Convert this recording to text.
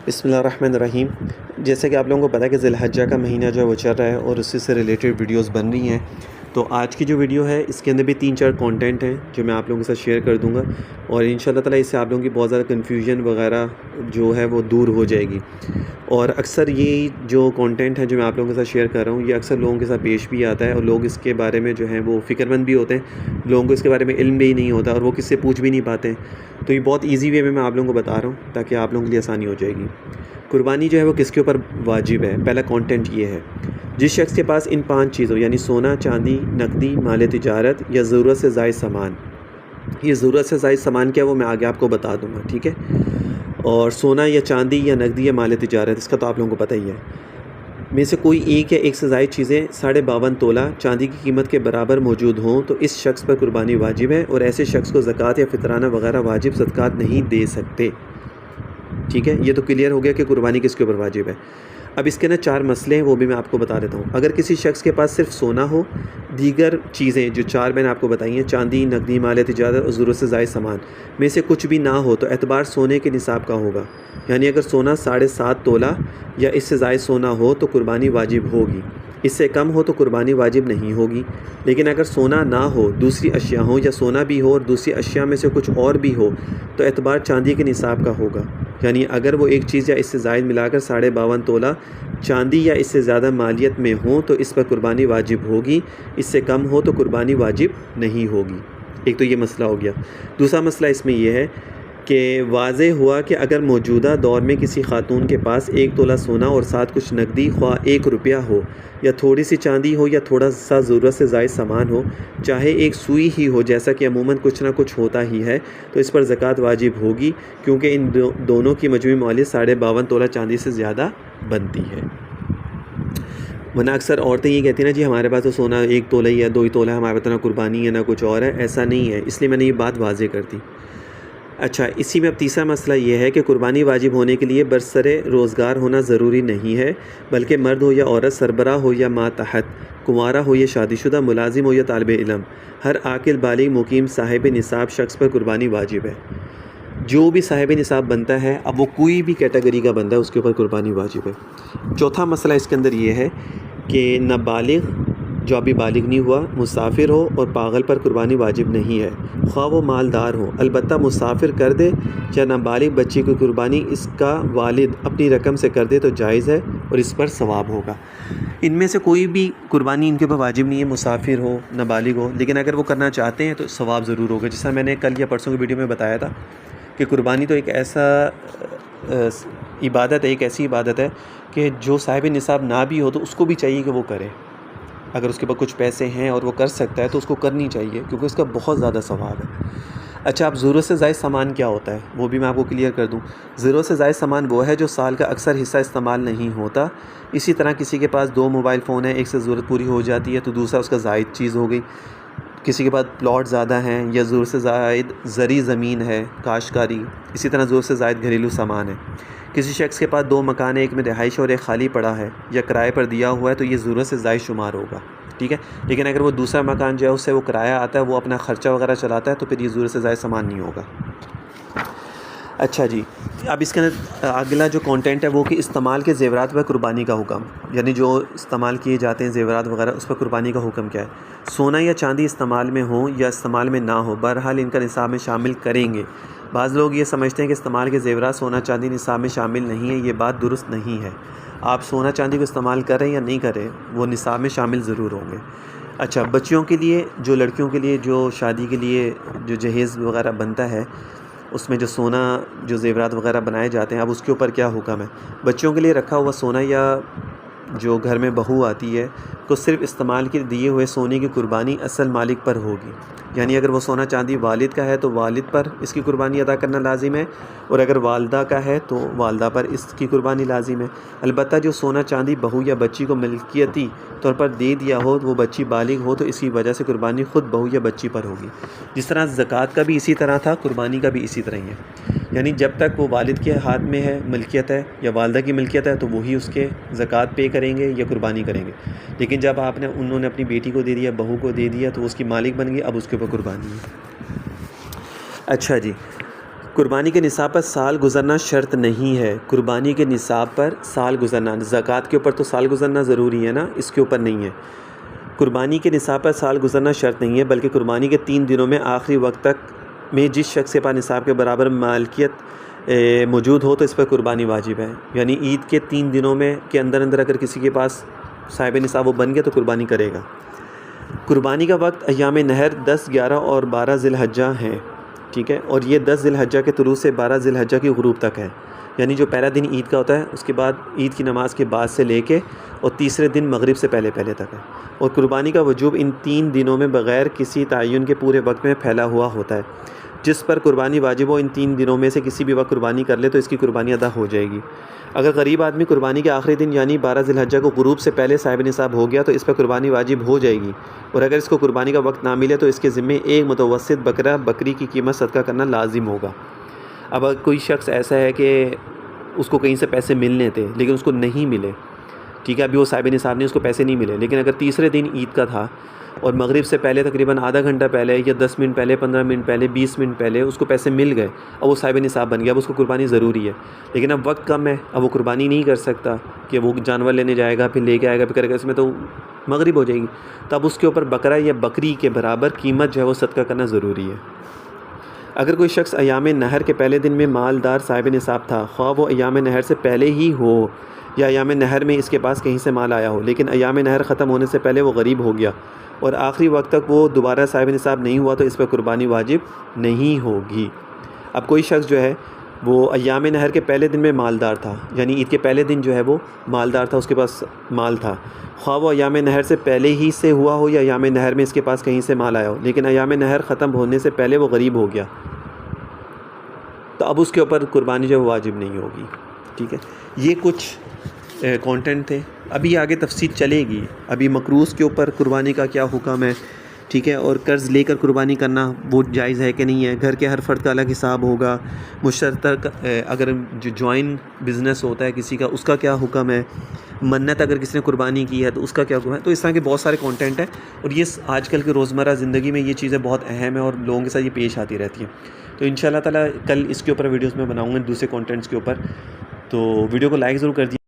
بسم اللہ الرحمن الرحیم۔ جیسے کہ آپ لوگوں کو پتہ ہے کہ ذی الحجہ کا مہینہ جو ہے وہ چل رہا ہے اور اسی سے ریلیٹڈ ویڈیوز بن رہی ہیں، تو آج کی جو ویڈیو ہے اس کے اندر بھی 3-4 کانٹینٹ ہیں جو میں آپ لوگوں کے ساتھ شیئر کر دوں گا، اور انشاءاللہ تعالیٰ اس سے آپ لوگوں کی بہت زیادہ کنفیوژن وغیرہ جو ہے وہ دور ہو جائے گی۔ اور اکثر یہ جو کانٹینٹ ہے جو میں آپ لوگوں کے ساتھ شیئر کر رہا ہوں، یہ اکثر لوگوں کے ساتھ پیش بھی آتا ہے اور لوگ اس کے بارے میں جو ہیں وہ فکر مند بھی ہوتے ہیں، لوگوں کو اس کے بارے میں علم بھی نہیں ہوتا اور وہ کس سے پوچھ بھی نہیں پاتے ہیں۔ تو یہ بہت ایزی وے میں آپ لوگوں کو بتا رہا ہوں تاکہ آپ لوگوں کے لیے آسانی ہو جائے گی۔ قربانی جو ہے وہ کس کے اوپر واجب ہے؟ پہلا کانٹینٹ یہ ہے، جس شخص کے پاس ان 5 چیزوں یعنی سونا، چاندی، نقدی، مال تجارت یا ضرورت سے زائد سامان، یہ ضرورت سے زائد سامان کیا ہے وہ میں آگے آپ کو بتا دوں گا، ٹھیک ہے؟ اور سونا یا چاندی یا نقدی یا مال تجارت، اس کا تو آپ لوگوں کو پتہ ہی ہے، میں سے کوئی ایک یا ایک سے زائد چیزیں 52.5 تولہ چاندی کی قیمت کے برابر موجود ہوں تو اس شخص پر قربانی واجب ہے، اور ایسے شخص کو زکوٰۃ یا فطرانہ وغیرہ واجب صدقات نہیں دے سکتے، ٹھیک ہے؟ یہ تو کلیئر ہو گیا کہ قربانی کس کے اوپر واجب ہے۔ اب اس کے نا 4 مسئلے ہیں، وہ بھی میں آپ کو بتا دیتا ہوں۔ اگر کسی شخص کے پاس صرف سونا ہو، دیگر چیزیں جو 4 میں نے آپ کو بتائی ہیں، چاندی، نقدی، مال تجارت اور ضرورت سے زائد سامان میں سے کچھ بھی نہ ہو تو اعتبار سونے کے نصاب کا ہوگا، یعنی اگر سونا 7.5 تولہ یا اس سے زائد سونا ہو تو قربانی واجب ہوگی، اس سے کم ہو تو قربانی واجب نہیں ہوگی۔ لیکن اگر سونا نہ ہو، دوسری اشیاء ہوں، یا سونا بھی ہو اور دوسری اشیاء میں سے کچھ اور بھی ہو تو اعتبار چاندی کے نصاب کا ہوگا، یعنی اگر وہ ایک چیز یا اس سے زائد ملا کر 52.5 تولہ چاندی یا اس سے زیادہ مالیت میں ہوں تو اس پر قربانی واجب ہوگی، اس سے کم ہو تو قربانی واجب نہیں ہوگی۔ ایک تو یہ مسئلہ ہو گیا۔ دوسرا مسئلہ اس میں یہ ہے کہ واضح ہوا کہ اگر موجودہ دور میں کسی خاتون کے پاس 1 تولہ سونا اور ساتھ کچھ نقدی، خواہ 1 روپیہ ہو یا تھوڑی سی چاندی ہو یا تھوڑا سا ضرورت سے زائد سامان ہو، چاہے ایک سوئی ہی ہو، جیسا کہ عموماً کچھ نہ کچھ ہوتا ہی ہے، تو اس پر زکوٰۃ واجب ہوگی، کیونکہ ان دونوں کی مجموعی مالیت 52.5 تولہ چاندی سے زیادہ بنتی ہے۔ ورنہ اکثر عورتیں یہ کہتی ہیں نا جی ہمارے پاس تو سونا 1 تولہ یا 2 تولہ ہے، ہمارے پاس نہ قربانی ہے نہ کچھ اور ہے، ایسا نہیں ہے، اس لیے میں نے یہ بات واضح کر دی۔ اچھا، اسی میں اب تیسرا مسئلہ یہ ہے کہ قربانی واجب ہونے کے لیے برسر روزگار ہونا ضروری نہیں ہے، بلکہ مرد ہو یا عورت، سربراہ ہو یا ماتحت، کنوارا ہو یا شادی شدہ، ملازم ہو یا طالب علم، ہر عاقل بالغ مقیم صاحب نصاب شخص پر قربانی واجب ہے۔ جو بھی صاحب نصاب بنتا ہے، اب وہ کوئی بھی کیٹیگری کا بندہ ہے، اس کے اوپر قربانی واجب ہے۔ چوتھا مسئلہ اس کے اندر یہ ہے کہ نابالغ جو ابھی بالغ نہیں ہوا، مسافر ہو اور پاگل پر قربانی واجب نہیں ہے، خواہ وہ مالدار ہو، البتہ مسافر کر دے یا نابالغ بچی کی قربانی اس کا والد اپنی رقم سے کر دے تو جائز ہے اور اس پر ثواب ہوگا۔ ان میں سے کوئی بھی قربانی ان کے اوپر واجب نہیں ہے، مسافر ہو، نابالغ ہو، لیکن اگر وہ کرنا چاہتے ہیں تو ثواب ضرور ہوگا۔ جیسا میں نے کل یا پرسوں کی ویڈیو میں بتایا تھا کہ قربانی تو ایک ایسا عبادت ہے، ایک ایسی عبادت ہے کہ جو صاحب نصاب نہ بھی ہو تو اس کو بھی چاہیے کہ وہ کرے۔ اگر اس کے پاس کچھ پیسے ہیں اور وہ کر سکتا ہے تو اس کو کرنی چاہیے، کیونکہ اس کا بہت زیادہ ثواب ہے۔ اچھا، اب ضرورت سے زائد سامان کیا ہوتا ہے وہ بھی میں آپ کو کلیئر کر دوں۔ ضرورت سے زائد سامان وہ ہے جو سال کا اکثر حصہ استعمال نہیں ہوتا۔ اسی طرح کسی کے پاس 2 موبائل فون ہیں، ایک سے ضرورت پوری ہو جاتی ہے تو دوسرا اس کا زائد چیز ہو گئی۔ کسی کے پاس پلاٹ زیادہ ہیں یا ضرورت سے زائد زرعی زمین ہے، کاشتکاری، اسی طرح ضرورت سے زائد گھریلو سامان ہے۔ کسی شخص کے پاس 2 مکان ہیں، ایک میں رہائش اور ایک خالی پڑا ہے یا کرائے پر دیا ہوا ہے تو یہ ضرورت سے زائد شمار ہوگا، ٹھیک ہے؟ لیکن اگر وہ دوسرا مکان جو ہے اس سے وہ کرایہ آتا ہے، وہ اپنا خرچہ وغیرہ چلاتا ہے تو پھر یہ ضرورت سے زائد سامان نہیں ہوگا۔ اچھا جی، اب اس کے اندر اگلا جو کانٹینٹ ہے وہ کہ استعمال کے زیورات پر قربانی کا حکم، یعنی جو استعمال کیے جاتے ہیں زیورات وغیرہ، اس پر قربانی کا حکم کیا ہے؟ سونا یا چاندی استعمال میں ہوں یا استعمال میں نہ ہو، بہرحال ان کا نصاب میں شامل کریں گے۔ بعض لوگ یہ سمجھتے ہیں کہ استعمال کے زیورات سونا چاندی نصاب میں شامل نہیں ہے، یہ بات درست نہیں ہے۔ آپ سونا چاندی کو استعمال کریں یا نہیں کریں، وہ نصاب میں شامل ضرور ہوں گے۔ اچھا، بچیوں کے لیے، جو لڑکیوں کے لیے جو شادی کے لیے جو جہیز وغیرہ بنتا ہے، اس میں جو سونا جو زیورات وغیرہ بنائے جاتے ہیں، اب اس کے اوپر کیا حکم ہے؟ بچوں کے لیے رکھا ہوا سونا یا جو گھر میں بہو آتی ہے کو صرف استعمال کے دیے ہوئے سونے کی قربانی اصل مالک پر ہوگی، یعنی اگر وہ سونا چاندی والد کا ہے تو والد پر اس کی قربانی ادا کرنا لازم ہے، اور اگر والدہ کا ہے تو والدہ پر اس کی قربانی لازم ہے۔ البتہ جو سونا چاندی بہو یا بچی کو ملکیتی طور پر دے دیا ہو، وہ بچی بالغ ہو تو اس کی وجہ سے قربانی خود بہو یا بچی پر ہوگی۔ جس طرح زکوٰۃ کا بھی اسی طرح تھا، قربانی کا بھی اسی طرح ہی ہے، یعنی جب تک وہ والد کے ہاتھ میں ہے، ملکیت ہے یا والدہ کی ملکیت ہے تو وہی اس کے زکوٰۃ پے کریں گے یا قربانی کریں گے۔ لیکن جب انہوں نے اپنی بیٹی کو دے دیا، بہو کو دے دیا، تو وہ اس کی مالک بن گئی، اب اس کے اوپر قربانی ہے۔ اچھا جی، قربانی کے نصاب پر سال گزرنا شرط نہیں ہے. قربانی کے نصاب پر سال گزرنا، زکوٰۃ کے اوپر تو سال گزرنا ضروری ہے نا، اس کے اوپر نہیں ہے. قربانی کے نصاب پر سال گزرنا شرط نہیں ہے، بلکہ قربانی کے 3 دنوں میں آخری وقت تک میں جس شخص کے پاس نصاب کے برابر مالکیت موجود ہو تو اس پر قربانی واجب ہے. یعنی عید کے 3 دنوں میں کے اندر اگر کسی کے پاس صاحب نصاب وہ بن گیا تو قربانی کرے گا. قربانی کا وقت ایام نحر 10، 11 اور 12 ذی الحجہ ہیں، ٹھیک ہے. اور یہ 10 ذی الحجہ کے طلوع سے 12 ذی الحجہ کی غروب تک ہے. یعنی جو پہلا دن عید کا ہوتا ہے اس کے بعد عید کی نماز کے بعد سے لے کے اور تیسرے دن مغرب سے پہلے تک ہے. اور قربانی کا وجوب ان 3 دنوں میں بغیر کسی تعین کے پورے وقت میں پھیلا ہوا ہوتا ہے. جس پر قربانی واجب ہو ان 3 دنوں میں سے کسی بھی وقت قربانی کر لے تو اس کی قربانی ادا ہو جائے گی. اگر غریب آدمی قربانی کے آخری دن یعنی 12 ذی الحجہ کو غروب سے پہلے صاحب نصاب ہو گیا تو اس پر قربانی واجب ہو جائے گی. اور اگر اس کو قربانی کا وقت نہ ملے تو اس کے ذمے ایک متوسط بکری کی قیمت صدقہ کرنا لازم ہوگا. اب اگر کوئی شخص ایسا ہے کہ اس کو کہیں سے پیسے ملنے تھے لیکن اس کو نہیں ملے، ٹھیک ہے، ابھی وہ صاحب نصاب نہیں، اس کو پیسے نہیں ملے، لیکن اگر تیسرے دن عید کا تھا اور مغرب سے پہلے تقریباً آدھا گھنٹہ پہلے یا 10 منٹ پہلے، 15 منٹ پہلے، 20 منٹ پہلے اس کو پیسے مل گئے اور وہ صاحب نصاب بن گیا، اب اس کو قربانی ضروری ہے. لیکن اب وقت کم ہے، اب وہ قربانی نہیں کر سکتا کہ وہ جانور لینے جائے گا، پھر لے کے آئے گا، پھر کرے گا، اس میں تو مغرب ہو جائے گی. تو اب اس کے اوپر بکرا یا بکری کے برابر قیمت جو ہے وہ صدقہ کرنا ضروری ہے. اگر کوئی شخص ایام نحر کے پہلے دن میں مالدار صاحب نصاب تھا، خواہ وہ ایام نحر سے پہلے ہی ہو یا ایام نحر میں اس کے پاس کہیں سے مال آیا ہو، لیکن ایام نحر ختم ہونے سے پہلے وہ غریب ہو گیا اور آخری وقت تک وہ دوبارہ صاحب نصاب نہیں ہوا تو اس پر قربانی واجب نہیں ہوگی. اب کوئی شخص جو ہے وہ ایام نحر کے پہلے دن میں مالدار تھا، یعنی عید کے پہلے دن جو ہے وہ مالدار تھا، اس کے پاس مال تھا، خواہ وہ ایام نحر سے پہلے ہی سے ہوا ہو یا ایام نحر میں اس کے پاس کہیں سے مال آیا ہو، لیکن ایام نحر ختم ہونے سے پہلے وہ غریب ہو گیا تو اب اس کے اوپر قربانی جو ہے واجب نہیں ہوگی. ٹھیک ہے، یہ کچھ کانٹینٹ تھے. ابھی آگے تفصیل چلے گی. ابھی مقروض کے اوپر قربانی کا کیا حکم ہے، ٹھیک ہے، اور قرض لے کر قربانی کرنا وہ جائز ہے کہ نہیں ہے، گھر کے ہر فرد کا الگ حساب ہوگا، مشترک اگر جو جوائن بزنس ہوتا ہے کسی کا اس کا کیا حکم ہے، منت اگر کسی نے قربانی کی ہے تو اس کا کیا حکم ہے. تو اس طرح کے بہت سارے کانٹینٹ ہیں اور یہ آج کل کے روزمرہ زندگی میں یہ چیزیں بہت اہم ہیں اور لوگوں کے ساتھ یہ پیش آتی رہتی ہیں. تو ان شاء اللہ تعالیٰ کل اس کے اوپر ویڈیوز میں بناؤں گا دوسرے کانٹینٹس کے اوپر. تو ویڈیو کو لائک ضرور کر دیجیے.